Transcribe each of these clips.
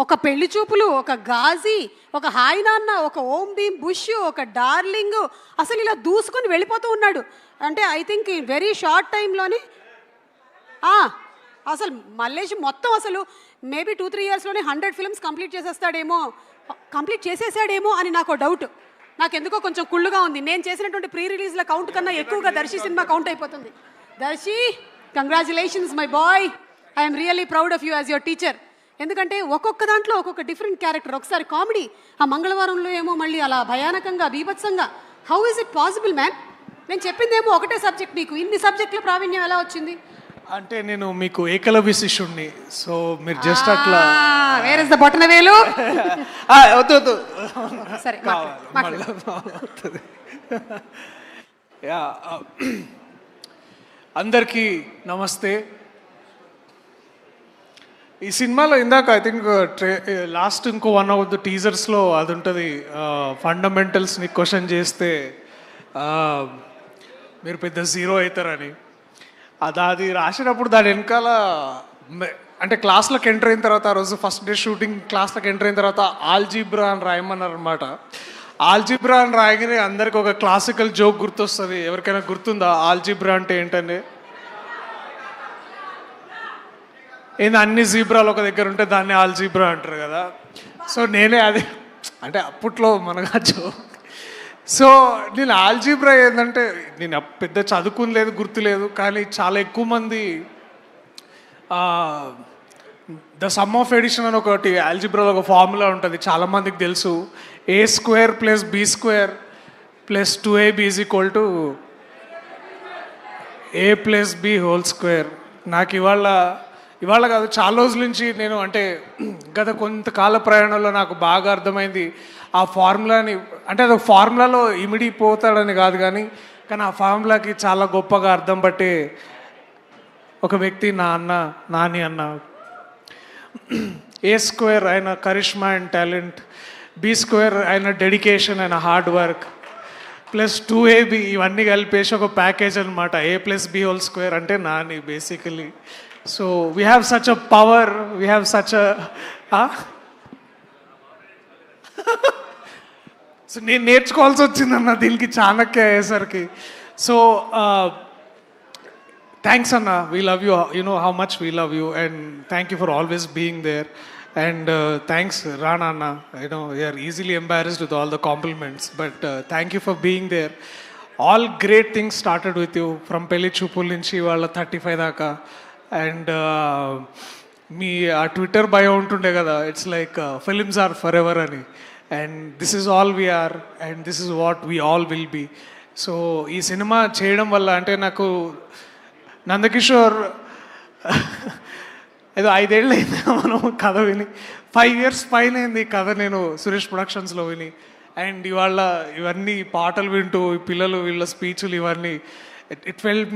ఒక పెళ్లి చూపులు, ఒక గాజీ, ఒక హాయ్ నాన్న, ఒక ఓం భీమ్ బుష్, ఒక డార్లింగ్, అసలు ఇలా దూసుకొని వెళ్ళిపోతూ ఉన్నాడు. అంటే ఐ థింక్ వెరీ షార్ట్ టైంలోని అసలు మల్లేష్ మొత్తం అసలు మేబీ 2-3 ఇయర్స్లోనే 100 ఫిల్మ్స్ కంప్లీట్ చేసేసాడేమో అని నాకు డౌట్. నాకు ఎందుకో కొంచెం కుళ్ళుగా ఉంది. నేను చేసినటువంటి ప్రీ రిలీజ్ల కౌంట్ కన్నా ఎక్కువగా దర్శి సినిమా కౌంట్ అయిపోతుంది. Darshi, congratulations my boy. I'm really proud of you as your teacher. ఎందుకంటే ఒక్కొక్క దాంట్లో ఒక్కొక్క డిఫరెంట్ క్యారెక్టర్. ఒకసారి కామెడీ, ఆ మంగళవారంలో ఏమో మళ్ళీ అలా భయానకంగా బీభత్సంగా. How is it possible man? నేను చెప్పిందేమో ఒకటే సబ్జెక్ట్, నీకు ఇన్ని సబ్జెక్టుల ప్రావీణ్యం ఎలా వచ్చింది? అంటే నేను మీకు ఏకలవ్య శిష్యుణ్ణి, సో మీరు జస్ట్ అట్లా వేర్ ఇస్ ద బొటన వేలు. వద్దు సరే యా. అందరికీ నమస్తే. ఈ సినిమాలో ఇందాక ఐ థింక్ లాస్ట్ ఇంకో 1 ఆఫ్ ద టీజర్స్లో అది ఉంటుంది, ఫండమెంటల్స్ని క్వశ్చన్ చేస్తే మీరు పెద్ద జీరో అవుతారని. అది రాసినప్పుడు దాని వెనకాల అంటే క్లాస్లోకి ఎంటర్ అయిన తర్వాత, ఆ రోజు ఫస్ట్ డే షూటింగ్ క్లాస్లోకి ఎంటర్ అయిన తర్వాత ఆల్జీబ్రా అని రాయమన్నారు అనమాట. ఆల్జీబ్రా అని రాయగానే అందరికి ఒక క్లాసికల్ జోక్ గుర్తొస్తుంది. ఎవరికైనా గుర్తుందా ఆల్జీబ్రా అంటే ఏంటండి? ఏంది, అన్ని జీబ్రాలు ఒక దగ్గర ఉంటే దాన్ని ఆల్జీబ్రా అంటారు కదా. సో నేనే అది అంటే అప్పట్లో మనగా జోక్. సో నేను ఆల్జీబ్రా ఏంటంటే, నేను పెద్ద చదువుకుని లేదు, గుర్తులేదు, కానీ చాలా ఎక్కువ మంది ద సమ్ ఆఫ్ ఎడిషన్ అని ఒకటి ఆల్జీబ్రాలో ఒక ఫార్ములా ఉంటుంది, చాలామందికి తెలుసు. A² + B² + 2AB = A + B². నాకు ఇవాళ కాదు, చాలా రోజుల నుంచి నేను అంటే గత కొంతకాల ప్రయాణంలో నాకు బాగా అర్థమైంది ఆ ఫార్ములాని. అంటే అది ఫార్ములాలో ఇమిడిపోతాడని కాదు, కానీ ఆ ఫార్ములాకి చాలా గొప్పగా అర్థం పట్టే ఒక వ్యక్తి నాని అన్న. A² ఆయన కరిష్మా అండ్ టాలెంట్, B² ఆయన dedication and hard work, + 2AB ఇవన్నీ కలిపేసి ఒక ప్యాకేజ్ అనమాట. A + B² అంటే Nani basically. So we have such a power, we have such so నేను నేర్చుకోవాల్సి వచ్చిందన్న దీనికి చాణక్య అయ్యేసరికి. సో థ్యాంక్స్ అన్న, we love you, you know how much we love you, and thank you for always being there. And thanks Rana అన్న, you know you are easily embarrassed with all the compliments, but thank you for being there. All great things started with you, from పెళ్లి చూపుల నుంచి వాళ్ళ 35 దాకా. And మీ ఆ Twitter bio ఉంటుండే కదా, it's like films are forever అని. And this is all we are, and this is what we all will be. So ఈ సినిమా చేయడం వల్ల అంటే నాకు నందకిషోర్ ఏదో 5 ఏళ్ళు అయింది మనం కథ విని, 5 years పైన అయింది కథ నేను సురేష్ ప్రొడక్షన్స్లో విని. అండ్ ఇవాళ ఇవన్నీ పాటలు వింటూ ఈ పిల్లలు వీళ్ళ స్పీచ్లు ఇవన్నీ, it felt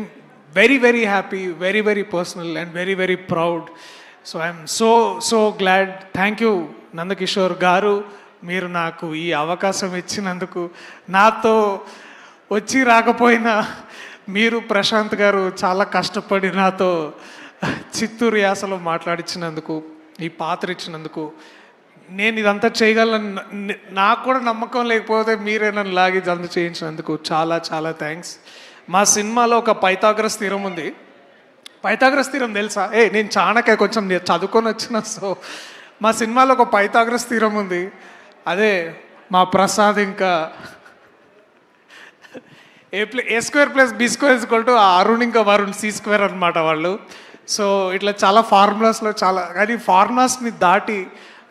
very very happy, very very personal, and very very proud. So I am so glad. Thank you Nandakishore గారు, మీరు నాకు ఈ అవకాశం ఇచ్చినందుకు. నాతో వచ్చి రాకపోయినా మీరు ప్రశాంత్ గారు చాలా కష్టపడి నాతో చిత్తూరు యాసలో మాట్లాడించినందుకు, ఈ పాత్ర ఇచ్చినందుకు, నేను ఇదంతా చేయగలను నాకు కూడా నమ్మకం లేకపోతే మీరే నన్ను లాగి ఇదంతా చేయించినందుకు చాలా చాలా థ్యాంక్స్. మా సినిమాలో ఒక పైథాగరస్ థీరం ఉంది. పైథాగరస్ థీరం తెలుసా? నేను చాణక్య కొంచెం చదువుకొని వచ్చిన. సో మా సినిమాలో ఒక పైథాగరస్ థీరం ఉంది. అదే మా ప్రసాద్ ఇంకా A² + B² = అరుణ్ ఇంకా వరుణ్ C² అనమాట వాళ్ళు. సో ఇట్లా చాలా ఫార్ములాస్లో చాలా, కానీ ఫార్ములాస్ని దాటి,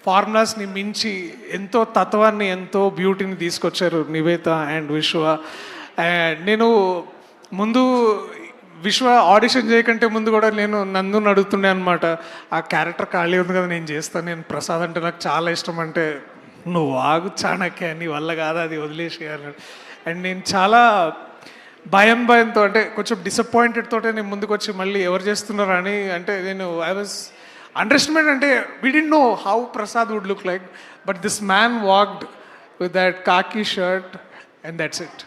ఫార్ములాస్ని మించి ఎంతో తత్వాన్ని, ఎంతో బ్యూటీని తీసుకొచ్చారు నివేత అండ్ విశ్వ. నేను ముందు విశ్వ ఆడిషన్ చేయకంటే ముందు కూడా నేను నందు అడుగుతుండే అనమాట, ఆ క్యారెక్టర్ ఖాళీ ఉంది కదా నేను చేస్తాను, నేను ప్రసాద్ అంటే నాకు చాలా ఇష్టం అంటే, నువ్వు ఆగు చాణక్య, నీ వల్ల కాదు, అది వదిలేసి అన్నాడు. అండ్ నేను చాలా భయంతో అంటే కొంచెం డిసప్పాయింటెడ్ తోటే నేను ముందుకు వచ్చి మళ్ళీ ఎవరు చేస్తున్నారు అని, అంటే నేను ఐ వాజ్ అండర్స్టాండ్, అంటే we didn't know how Prasad would look like, but this man walked with that khaki shirt and that's it.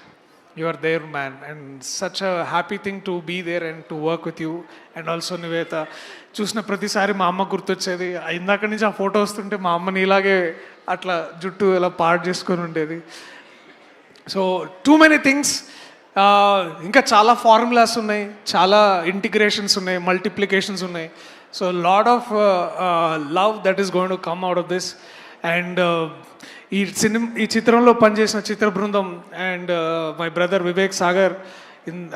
you are there, man, and such a happy thing to be there and to work with you. And also Nivetha చూసిన ప్రతిసారి మా అమ్మ గుర్తొచ్చేది. ఇందాక నుంచి ఆ photo వస్తుంటే మా అమ్మని ఇలాగే అట్లా జుట్టు ఇలా పాడు చేసుకొని ఉండేది. సో టూ మెనీ థింగ్స్, ఇంకా చాలా ఫార్ములాస్ ఉన్నాయి, చాలా ఇంటిగ్రేషన్స్ ఉన్నాయి, మల్టిప్లికేషన్స్ ఉన్నాయి. So lot of love that is going to come out of this. And ఈ చిత్రంలో పనిచేసిన చిత్ర బృందం and my brother Vivek Sagar,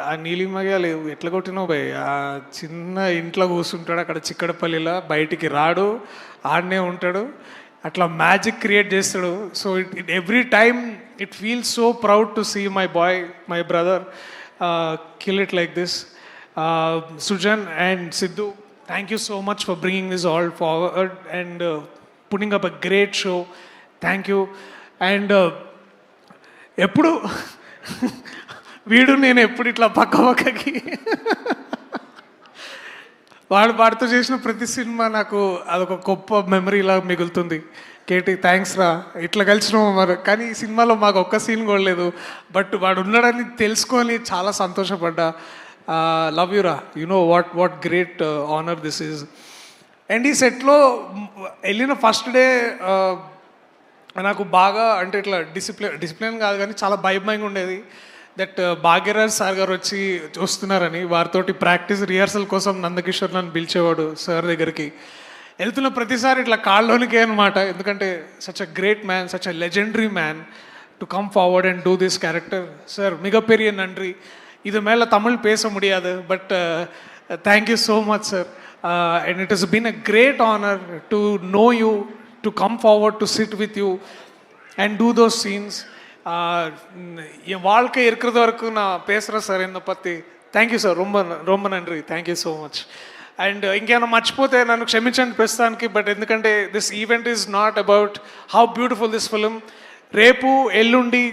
ఆ నీలిమయ్యాలు ఎట్లా కొట్టినావు భయ్, ఆ చిన్న ఇంట్లో కూర్చుంటాడు అక్కడ చిక్కడపల్లిలో, బయటికి రాడు, ఆడనే ఉంటాడు, అట్లా మ్యాజిక్ క్రియేట్ చేస్తాడు. So it every time it feels so proud to see my boy, my brother kill it like this. Sujan and Sidhu, thank you so much for bringing this all forward and putting up a great show. Thank you. And ఎప్పుడు వీడు నేను ఎప్పుడు ఇట్లా పక్కకి వాడితో చేసిన ప్రతి cinema నాకు అదొక గొప్ప మెమరీలా మిగులుతుంది. కేటీ థ్యాంక్స్ రా, ఇట్లా కలిసినాము మరి, కానీ ఈ సినిమాలో మాకు ఒక్క సీన్ కూడా లేదు, బట్ వాడు ఉన్నాడని తెలుసుకొని చాలా సంతోషపడ్డా. లవ్ యూ రా, you know what great honour this is. And ఈ సెట్లో వెళ్ళిన ఫస్ట్ డే నాకు బాగా అంటే ఇట్లా డిసిప్లిన్ కాదు కానీ చాలా భయంగా ఉండేది. దట్ భాగ్యరాజ్ సార్ గారు వస్తున్నారని, వారితోటి ప్రాక్టీస్ రిహార్సల్ కోసం నందకిషోర్ నన్ను పిలిచేవాడు సార్ దగ్గరికి. వెళ్తున్న ప్రతిసారి ఇట్లా కాళ్ళలోనికే అనమాట, ఎందుకంటే such a great man, such a legendary man to come forward and do this character. Sir మిగపెரிய நன்றி, இது மேலே தமிழ் பேச முடியாது, but thank you so much sir. And it has been a great honour to know you, to come forward, to sit with you and do those scenes. என் வாழ்க்கை இருக்கிறது வரைக்கும் நான் பேசுகிறேன் சார் என்னை பற்றி. థ్యాంక్యూ సార్, ரொம்ப ரொம்ப நன்றி, థ్యాంక్యూ సో మచ్. అండ్ ఇంకేమైనా మర్చిపోతే నన్ను క్షమించండి ప్రస్తుతానికి, బట్ ఎందుకంటే this event is not about how beautiful this film. రేపు ఎల్లుండి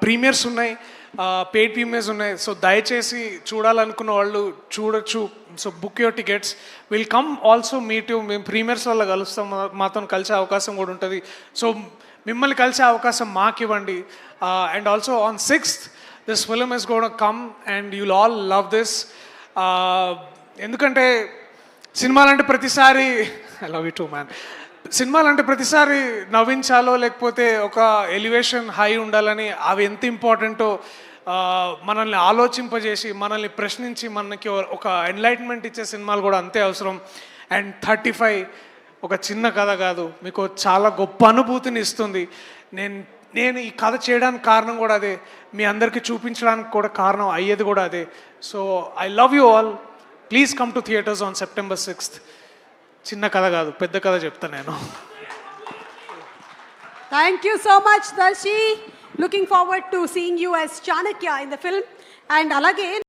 ప్రీమియర్స్ ఉన్నాయి, పెయిడ్ ప్రీమియర్స్ ఉన్నాయి. సో దయచేసి చూడాలనుకున్న వాళ్ళు చూడొచ్చు. So book your tickets, will come also meet you. మేము ప్రీమియర్స్ వల్ల కలుస్తాం, మాతో కలిసే అవకాశం కూడా ఉంటుంది. సో మిమ్మల్ని కలిసే అవకాశం మాకు ఇవ్వండి. And also on 6th this film is gonna come and you'll all love this. ఎందుకంటే సినిమాలంటే ప్రతిసారి I love you too man. సినిమాలంటే ప్రతిసారి నవ్వించాలో లేకపోతే ఒక ఎలివేషన్ హై ఉండాలని, అవి ఎంత ఇంపార్టెంటో మనల్ని ఆలోచింపజేసి మనల్ని ప్రశ్నించి మనకి ఒక ఎన్లైట్మెంట్ ఇచ్చే సినిమాలు కూడా అంతే అవసరం. అండ్ 35 ఒక చిన్న కథ కాదు, మీకు చాలా గొప్ప అనుభూతిని ఇస్తుంది. నేను ఈ కథ చేయడానికి కారణం కూడా అదే, మీ అందరికీ చూపించడానికి కూడా కారణం అయ్యేది కూడా అదే. So I love you all. Please come to theatres on September 6th. చిన్న కథ కాదు, పెద్ద కథ చెప్తా నేను. Thank you so much Darshi. Looking forward to seeing you as Chanakya in the film. And అలాగే